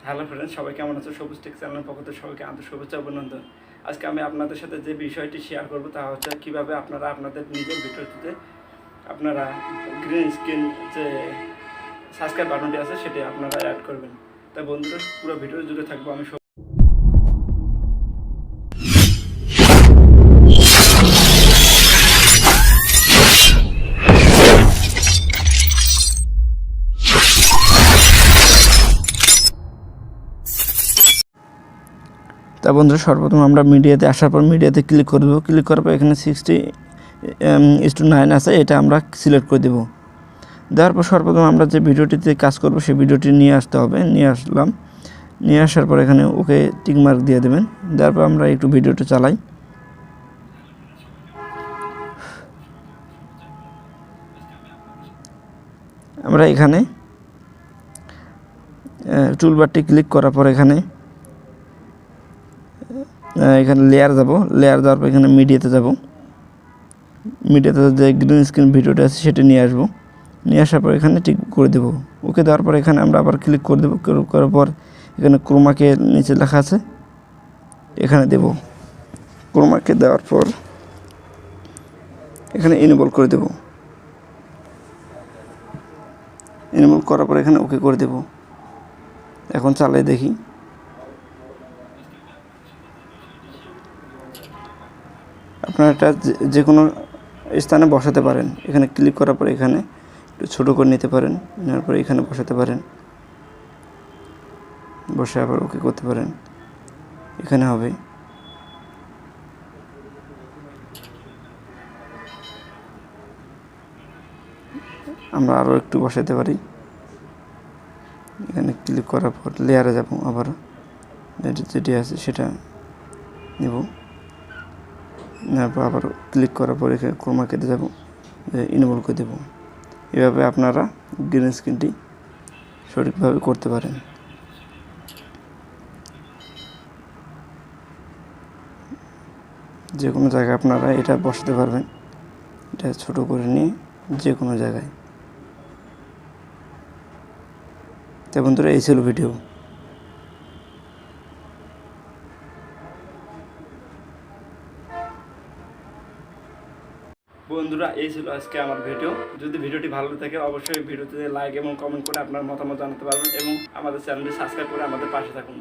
Hello friends, সবাই কেমন আছো? সবুজ টেক চ্যানেলের পক্ষ থেকে সবাইকে আন্তরিক শুভেচ্ছা অভিনন্দন। আজকে আমি আপনাদের সাথে যে বিষয়টি শেয়ার করব তা হচ্ছে কীভাবে আপনারা আপনাদের নিজের ভিডিওটিতে আপনারা গ্রিন স্ক্রিন যে সাবস্ক্রাইব বাটনটি আছে সেটি আপনারা অ্যাড করবেন। তাই বন্ধুরা পুরো ভিডিও জুড়ে থাকবো আমি। তা বন্ধুরা সর্বপ্রথম আমরা মিডিয়াতে আসার পর মিডিয়াতে ক্লিক করে দেবো। ক্লিক করার পর এখানে 60:9 আছে, এটা আমরা সিলেক্ট করে দেবো। দেওয়ার পর সর্বপ্রথম আমরা যে ভিডিওটিতে কাজ করব সেই ভিডিওটি নিয়ে আসতে হবে। নিয়ে আসলাম, নিয়ে আসার পর এখানে ওকে টিক মার্ক দিয়ে দেবেন। দেওয়ার পর আমরা একটু ভিডিওটা চালাই। আমরা এখানে টুলবারটি ক্লিক করার পর এখানে লেয়ার যাব। লেয়ার যাওয়ার পর এখানে মিডিয়াতে যাব। মিডিয়াতে যে গ্রিন স্ক্রিন ভিডিওটা আছে সেটা নিয়ে আসবো। নিয়ে আসার পর এখানে টিক করে দেবো। ওকে দেওয়ার পর এখানে আমরা আবার ক্লিক করে দেবো। ক্লিক করার পর এখানে ক্রোমাকে নিচে লেখা আছে এখানে দেব। ক্রোমাকে দেওয়ার পর এখানে এনেবল করে দেব। এনেবল করার পর এখানে ওকে করে দেব। এখন চালাই দেখি। আপনারা এটা যে কোনো স্থানে বসাতে পারেন। এখানে ক্লিক করার পর এখানে একটু ছোটো করে নিতে পারেন। নেওয়ার পরে এখানে বসাতে পারেন, বসে আবার ওকে করতে পারেন। এখানে হবে। আমরা আরও একটু বসাতে পারি। এখানে ক্লিক করার পর লেয়ারে যাব, আবার যেটি আছে সেটা নেব। নেওয়ার পর আবার ক্লিক করার পর এখানে ক্রোমাকে যাব, ইনেবল করে দেব। এভাবে আপনারা গ্রিন স্ক্রিনটি সঠিকভাবে করতে পারেন। যে কোনো জায়গায় আপনারা এটা বসাতে পারবেন। এটা ছোট করে নিয়ে যে কোনো জায়গায়। তাই বন্ধুরা এই ছিল ভিডিও। বন্ধুরা এই ছিল আজকে আমার ভিডিও। যদি ভিডিওটি ভালো থাকে অবশ্যই ভিডিওতে লাইক এবং কমেন্ট করে আপনার মতামত জানাতে পারবেন এবং আমাদের চ্যানেলটি সাবস্ক্রাইব করে আমাদের পাশে থাকুন।